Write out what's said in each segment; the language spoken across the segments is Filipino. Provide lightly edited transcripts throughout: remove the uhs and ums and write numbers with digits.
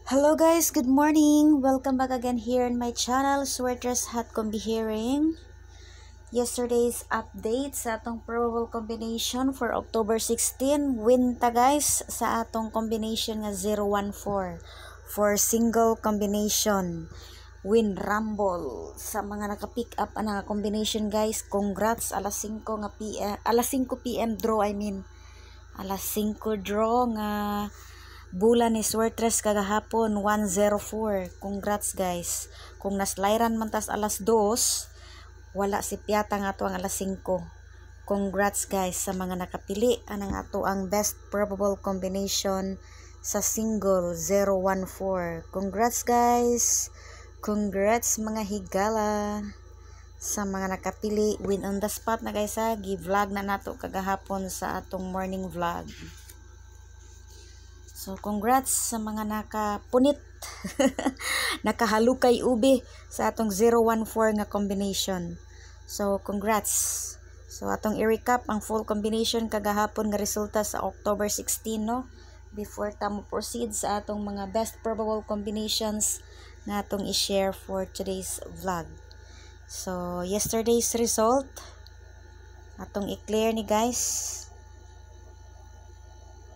Hello guys, good morning. Welcome back again here in my channel, Sweaters Hat Combi Hearing. Yesterday's update sa atong probable combination for October 16. Win ta guys sa atong combination nga 014 for single combination. Win rumble sa mga naka-pick up ang combination guys. Congrats alas 5 PM draw alas 5 draw nga bulan ni Sweaters kagahapon 104. Congrats guys. Kung naslayran man tas alas 2, wala si Piata nga ato ang alas 5. Congrats guys sa mga nakapili anang ato ang best probable combination sa single 014. Congrats guys. Congrats mga higala sa mga nakapili. Win on the spot na guys ha. Gi-vlog na nato kagahapon sa atong morning vlog. So, congrats sa mga nakapunit, nakahalukay ube sa atong 014 nga combination. So, congrats. So, atong i-recap ang full combination kagahapon nga resulta sa October 16, no? Before tamo proceed sa atong mga best probable combinations nga atong i-share for today's vlog. So, yesterday's result, atong i-clear ni guys.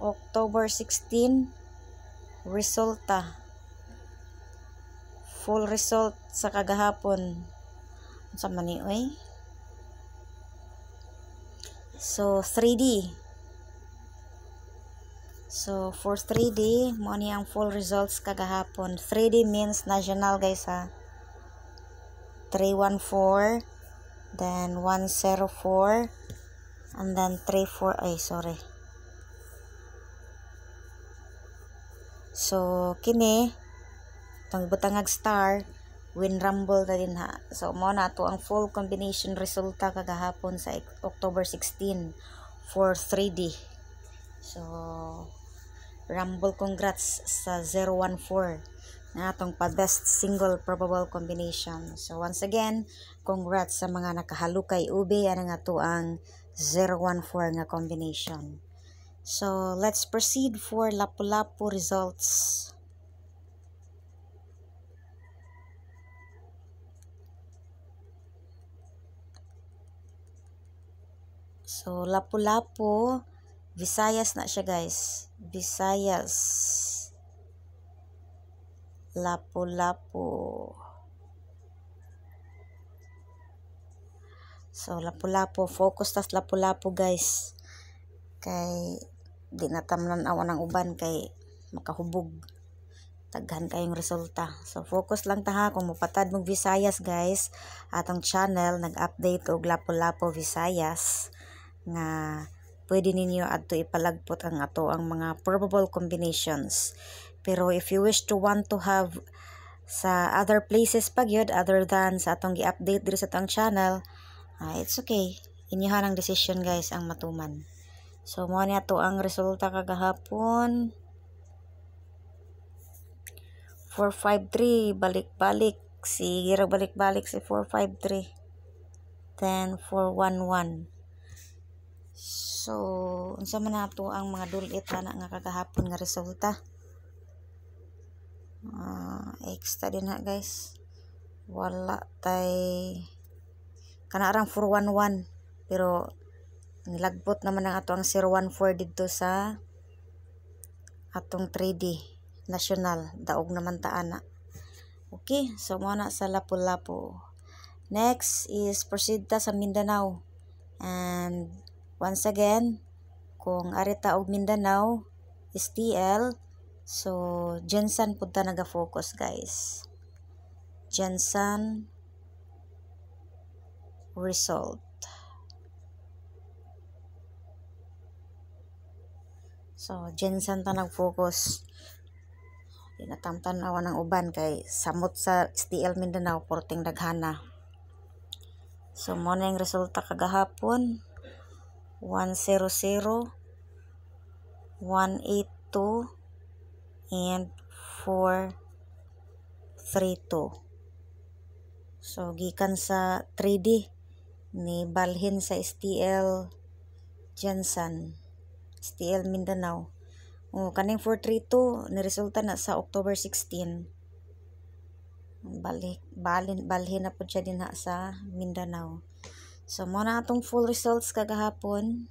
October 16 resulta full result sa kagahapon sa manioy. So 3D, so for 3D mo ni ang full results kagahapon. 3D means national guys ha. 314, then 104, and then 34. So, kini, itong butangag star, win rumble na din ha. So, mo na ito ang full combination resulta kagahapon sa October 16 for 3D. So, rumble congrats sa 014 na atong pa-best single probable combination. So, once again, congrats sa mga nakahalukay ube ang ato ang 014 nga combination. So, let's proceed for Lapu-Lapu results. So, Lapu-Lapu, Visayas na siya guys. Visayas. Lapu-Lapu. So, Lapu-Lapu, focus tas Lapu-Lapu guys. Kay di natamnan awan ng uban kay makahubog taghan kayong resulta. So focus lang ta ha. Kung mupatad mong Visayas guys, atong channel nag-update og Lapu-Lapu Visayas nga pwede ninyo adto ipalagpot ang ato ang mga probable combinations. Pero if you wish to want to have sa other places pa gyud other than sa atong gi-update diri sa atong channel, it's okay. Inyohan ang decision guys ang matuman. So, mo na ito ang resulta kagahapon. 453, balik-balik. Sige, balik-balik si 453. Then, 411. So, unsa man na ito ang mga dulit na nga kagahapon nga resulta. Extra din ha guys. Wala tay. Kanarang 411. Pero, nilagbot naman ang ato ang 014 dito sa atong 3D national. Daog naman taana. Okay, so muna sa Lapu-Lapu. Next is proceed ta sa Mindanao. And once again, kung arita og Mindanao is TL, so Jensen punta naga-focus guys. Jensen result. So, Jensen ta nag-focus. Di natamtanawan ng uban kay samot sa STL Mindanao porting daghana. So, mo na yung resulta kagahapon. 100, 182, and 432. So, gikan sa 3D ni balhin sa STL Jensen. STL Mindanao Kaning 432 ni resulta na sa October 16. Balhin na po siya din sa Mindanao. So mo na atong full results kagahapon.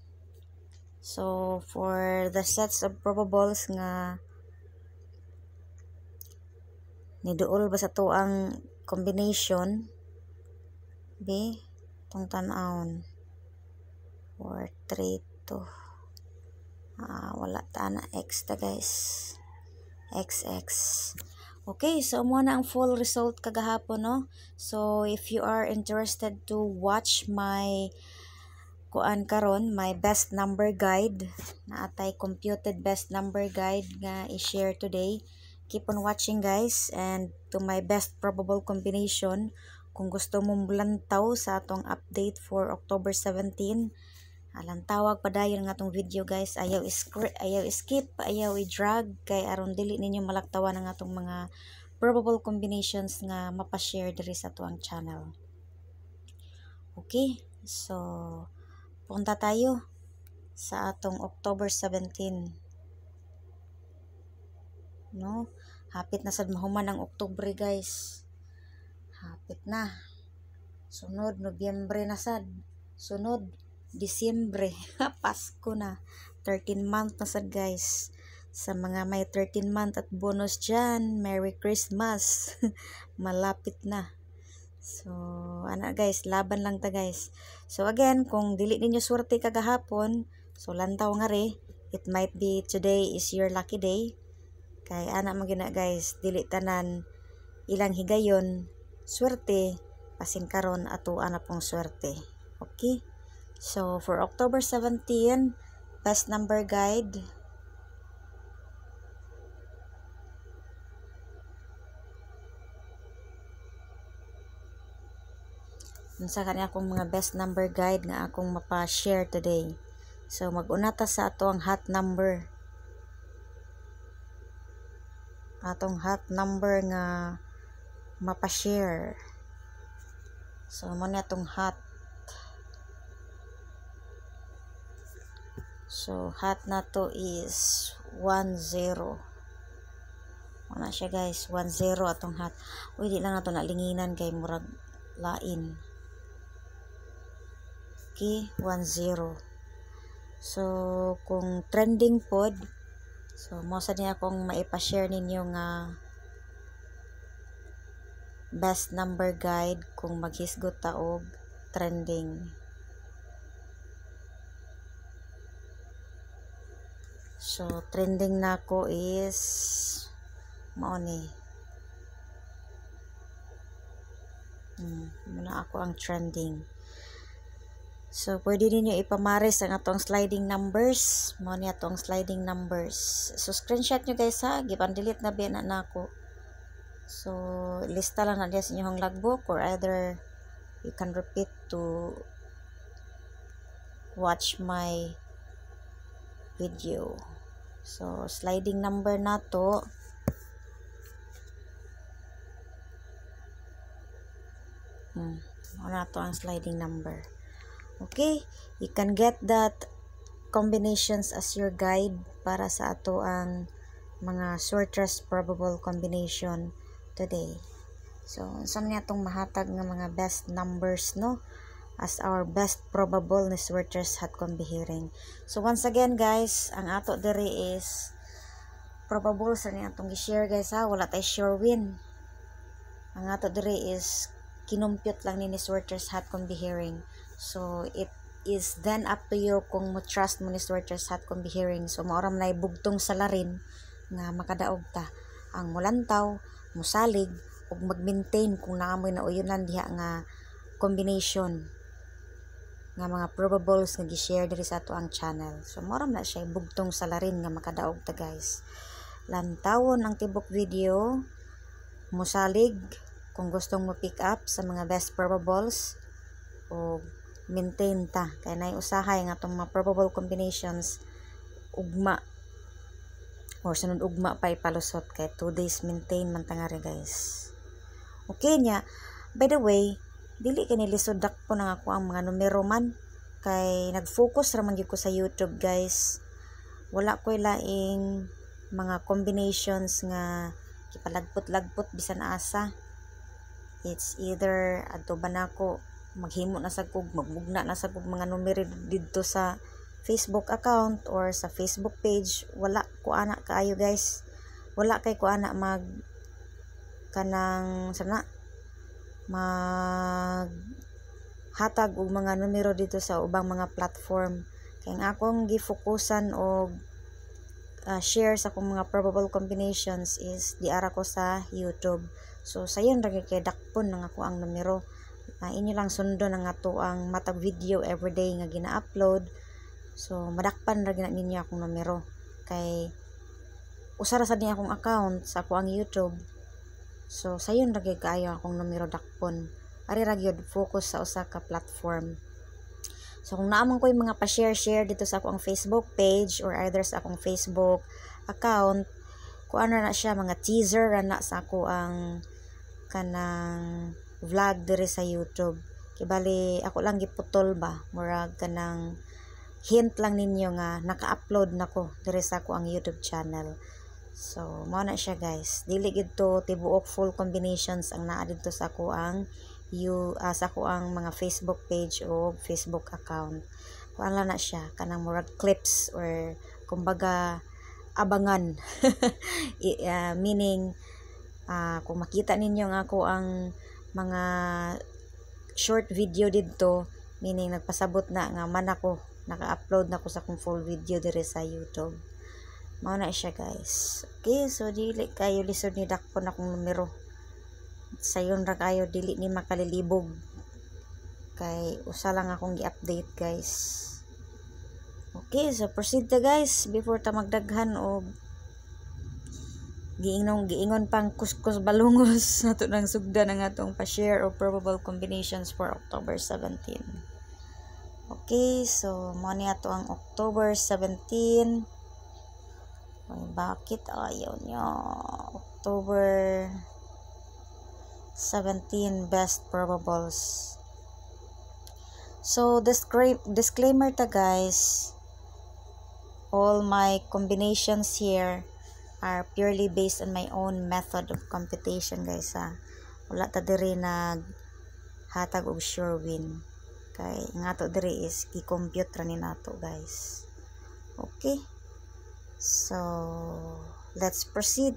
So for the sets of probables nga niduol ba sa to ang combination be tong tan-awon 432 wala ta na x ta guys, xx. Okay, so mo na ang full result kagahapon, no? So if you are interested to watch my kuan karon, my best number guide na atay computed best number guide nga i-share today, keep on watching guys. And to my best probable combination, kung gusto mong bulantaw sa atong update for October 17, alang tawag padayon nga atong video guys. Ayaw skip, ayaw i-drag kay aron dili ninyo malaktawan ang atong mga probable combinations nga mapa-share diri sa tuang channel. Okay, so punta tayo sa atong October 17. No, hapit na sad mahuman ang Oktubre guys. Hapit na. Sunod Nobyembre na sad. Sunod Disyembre, Pasko na. 13 month na sad guys. Sa mga may 13 month at bonus dyan, Merry Christmas. Malapit na. So, guys, laban lang ta guys. So again, kung dili ninyo swerte kagahapon, so lantaw nga re, it might be today is your lucky day. Kay magina guys, dili tanan ilang higayon, swerte, pasing karon ato ana pong swerte. Okay? So, for October 17, best number guide. Unsa kani akong mga best number guide nga akong mapa-share today. So, mag-una ta sa ato ang hot number. Atong hot number nga mapa-share. So, mo na atong hot. So, hot na to is 10. Wala siya guys, 10 atong hot. Uy, di lang nato nalinginan kay murag lain. Okay, 10. So, kung trending pod, so mo sa niya akong maipa-share ninyo nga best number guide kung maghisgot ta og trending. So, trending nako is mao ni. Muna ako ang trending. So, pwede ninyo ipamaris ang atong sliding numbers. Mao ni atong sliding numbers. So, screenshot nyo guys ha. Gipan-delete na ba na ako. So, lista lang na diya sa inyong logbook, or either you can repeat to watch my video. So, sliding number na to. Ano to ang sliding number. Okay, you can get that combinations as your guide para sa ato ang mga shortest probable combination today. So, sa niya itong mahatag ng mga best numbers, no? As our best probable na shortest hot combi hearing. So, once again, guys, ang ato diri is probable sa niya itong i-share, guys, ha? Wala tayo sure win. Ang ato diri is kinumpute lang ni shortest hot combi hearing. So, it is then up to you kung mo trust mo ni shortest hot combi hearing. So, maoram na ibugtong sa larin nga makadaog ta. Ang mulantaw, musalig, ug mag-maintain kung naamoy na uyunan diha nga combination nga mga probables nga gi-share diri sa ato ang channel. So, maoram na siya ibugtong sa larin nga makadaog ta, guys. Lantawon ang tibok video, musalig kung gustong mo pick up sa mga best probables, o maintain ta kay nay usahay nga itong mga probable combinations ugma or sunod ugma pa ipalusot kay 2 days maintain man tangari, guys. Okay nya, by the way, dili kay nilisod dakpo na ako ang mga numero man kay nag-focus ra man gyud ko sa YouTube, guys. wala ko'y laing mga combinations nga ipalagpot-lagpot bisan asa. It's either adto ba nako maghimo na sa kog magmugna na sa kog mga numero didto sa Facebook account or sa Facebook page. Wala ko ana kaayo guys, wala kay ko ana mag kanang sana mag hatag og mga numero dito sa ubang mga platform. Kay ang akong gifokusan og share sa akong mga probable combinations is diara ko sa YouTube. So sayon ra kay dakpon nga ako ang numero. Inyo lang sundo na nga to ang matag video everyday nga gina-upload. So madakpan ra gina ninyo akong numero kay usara sa niya akong account sa ako ang YouTube. So sayon ra kay kaayo akong numero dakpon. Ari ra gyud focus sa usa ka platform. So kung naamang ko yung mga pa-share dito sa akong Facebook page or either sa akong Facebook account, kung ano na siya, mga teaser na sa ako ang kanang vlog dire sa YouTube. Kibali ako lang giputol ba, murag kanang hint lang ninyo nga naka-upload nako dire sa ako ang YouTube channel. So mao na siya guys. Dili gid to tibuok full combinations ang naa dito sa ako ang sa ko ang mga Facebook page o Facebook account. Kuan lang na siya kanang murag clips or kumbaga abangan. Meaning kung makita ninyo nga ako ang mga short video dito, meaning nagpasabot na nga man ako naka-upload na ko sa akong full video dire sa YouTube. Mao na siya guys. Okay, so dili kayo lisod ni dakpon akong numero. Sayon ra kayo dili ni makalilibog kay usa lang akong gi-update guys. Okay, so proceed ta guys before ta magdaghan og giingon pang kuskus balungos nato nang sugdan ang atong pa-share of probable combinations for October 17. Okay, so mo ni ato ang October 17. Ay, bakit ayaw niya? October 17 best probables. So disclaimer ta guys, all my combinations here are purely based on my own method of computation guys ha. Wala ta diri nag hatag og sure win kay ngato diri is i-compute ra ni nato guys. Okay, so let's proceed.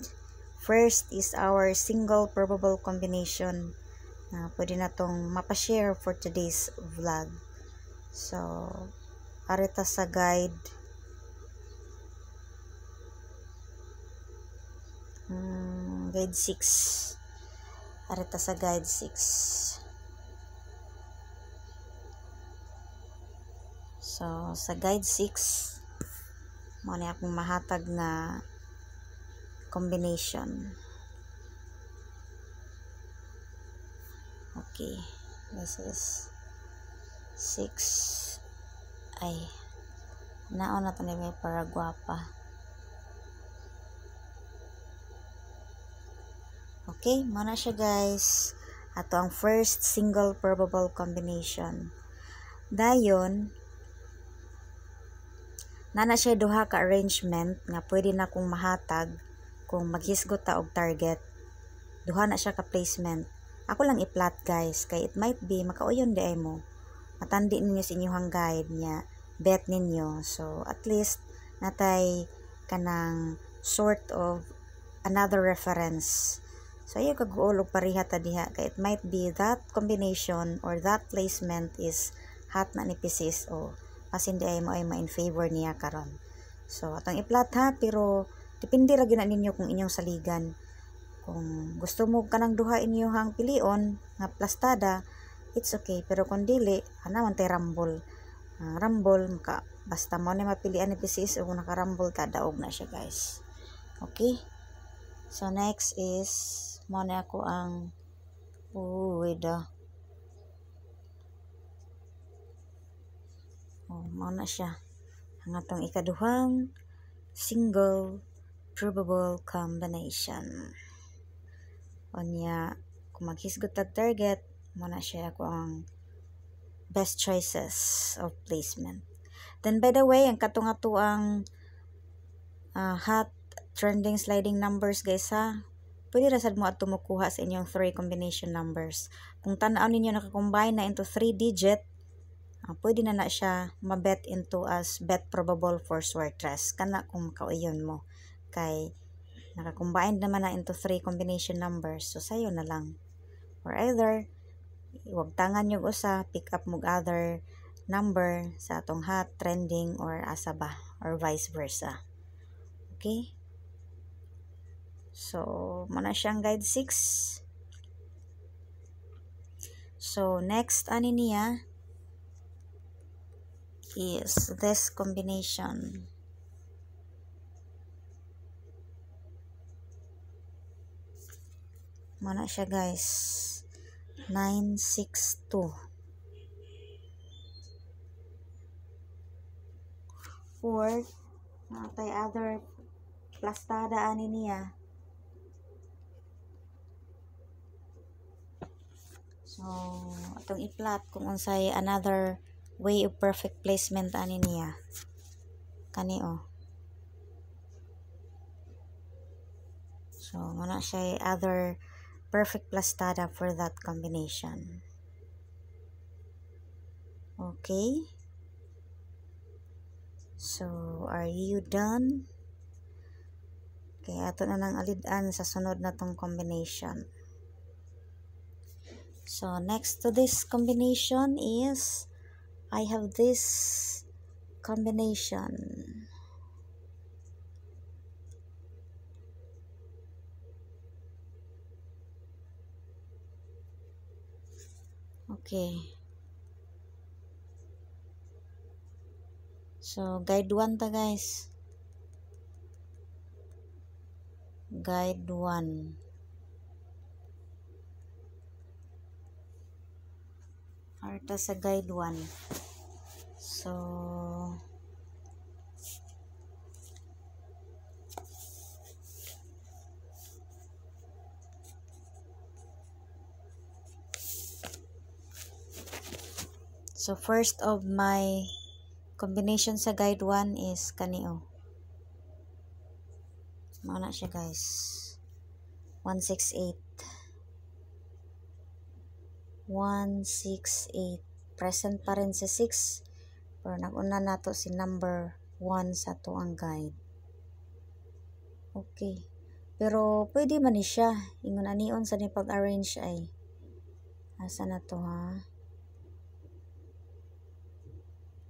First is our single probable combination na pwede na tong mapashare for today's vlog. So, arita sa guide. Guide 6. Arita sa guide 6. So, sa guide 6, mo na akong mahatag na combination. Okay, this is 6. Ay, naon na to ni may para guwapa. Okay, muna siya guys. Ato ang first single probable combination. Dayon, nana siya duha ka arrangement nga pwede na kong mahatag kung maghisgot ta og target. Duha na siya ka placement. Ako lang i-plot guys kay it might be makauyon di ay mo. Matandi ninyo sa inyong guide niya, bet ninyo. So at least natay kanang sort of another reference. So ayo kag-uol og pareha ta diha kay it might be that combination or that placement is hot na ni Pisces o pasin di ay mo ay ma-in favor niya karon. So atong i-plot ha, pero depende ra gyud ninyo kung inyong saligan. Kung gusto mo kanang duha inyong pilion nga plastada, it's okay. Pero kung dili, ana man tay rumble. Rumble maka basta mo na mapilian ni Pisces o kung naka-rumble ta daog na siya guys. Okay? So next is mo na ako ang mo na siya. Ang atong ikaduhang single probable combination. Onya, kung maghisgot tag target, muna siya ako ang best choices of placement. Then by the way, ang katong ato ang hot trending sliding numbers guys ha. Pwede ra sad mo at tumukuha sa inyong 3 combination numbers. Kung tanaw ninyo nakakombine na into 3 digit, pwede na siya mabet into as bet probable for Swertres. Kana kung makauyon mo. Kay nakakombine naman na into 3 combination numbers. So sayo na lang. Or either, huwag tangan yung usa, pick up mo other number sa atong hot, trending, or asa ba, or vice versa. Okay? So, muna siyang guide 6. So, next ani niya is this combination. Muna siya guys. 962. Or, natay other plastada ani niya. So, atong i-plot kung unsay another way of perfect placement ani niya. Kani o. So, muna siya other perfect plastada for that combination. Okay. So, are you done? Kaya ato na nang alidan sa sunod na tong combination. So, next to this combination is, I have this combination. Okay. So, guide 1 ta guys. Guide 1. Arta sa guide 1. So, first of my combination sa guide 1 is kanio. Mana siya guys. 168. 168. Present pa rin si 6. Pero nag-una nato si number 1 sa to ang guide. Okay. Pero pwede man ni siya. Ingon anion sa ni pag-arrange ay. Asa na to ha?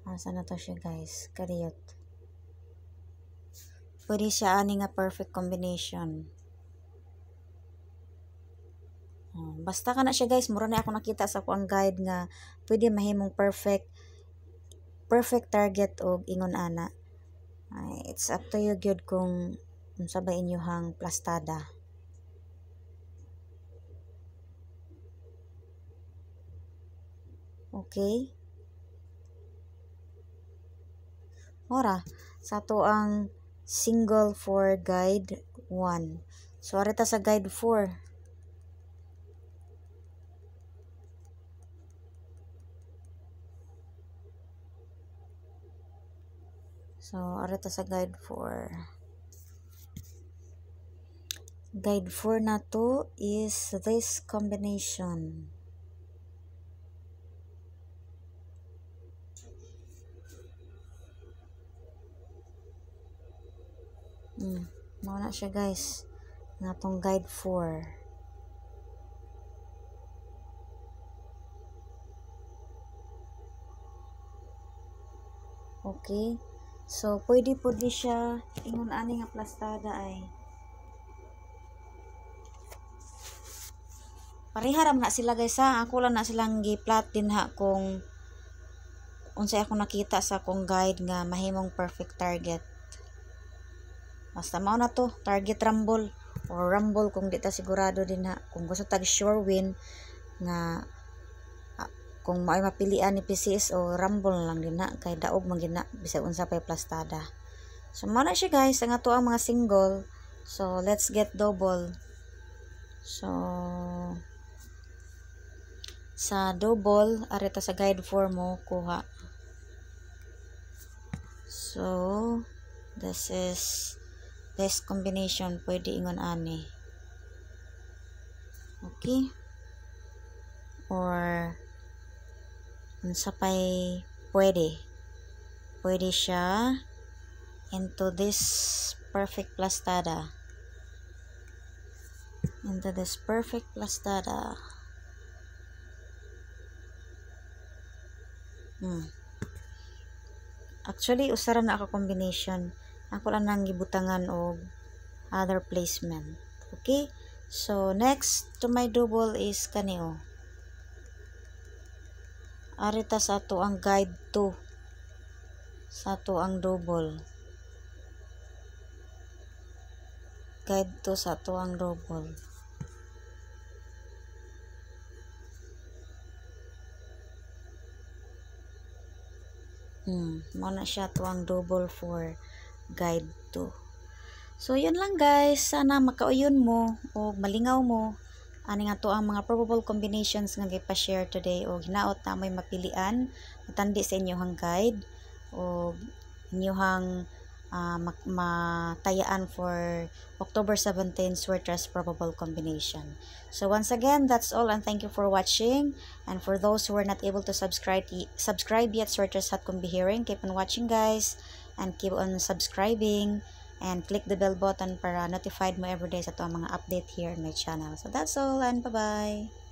Asa na to siya guys? Kariyot. Pwede siya ani nga perfect combination. Basta ka na siya guys, mura na ako nakita sa akong guide nga pwede mahimong perfect target og ingon ana. It's up to you gyud kung unsa ba inyohang plastada. Okay? Ora, sa to ang single for guide 1. So arita sa guide 4. So, arito sa guide 4. Guide 4 na to is this combination. Muna siya guys. Nga tong guide 4. Okay. So, pwede po di siya ingon ani nga plastada ay. Pariharam na sila guys ha. Ako lang na silang gi-plot din ha kung unsay ako nakita sa akong guide nga mahimong perfect target. Basta mao na to, target rumble or rumble kung di ta sigurado din ha. Kung gusto tag sure win nga kung may mapilian ni PCS o rumble lang din na kay daog man gina bisag unsa pay plastada. So mao na siya guys ang ato ang mga single. So let's get double. So sa double arita sa guide 4 mo kuha. So this is this combination pwede ingon ani. Okay? Or unsa pay pwede siya into this perfect plastada. Actually usara na ako combination, ako lang nang gibutangan og other placement. Okay, so next to my double is kanio. Arita sa ato ang guide to sa ato ang double. Mo na siya to ang double for guide to. So yun lang guys, sana makauyon mo o malingaw mo ani nga to ang mga probable combinations nga gipa-share today o hinaot na may mapilian matandi sa inyohang guide o inyohang matayaan for October 17 Swertres probable combination. So once again, that's all and thank you for watching. And for those who are not able to subscribe yet, Swertres Hat Combihiring, keep on watching guys and keep on subscribing and click the bell button para notified mo everyday sa ito ang mga update here in my channel. So that's all and bye-bye!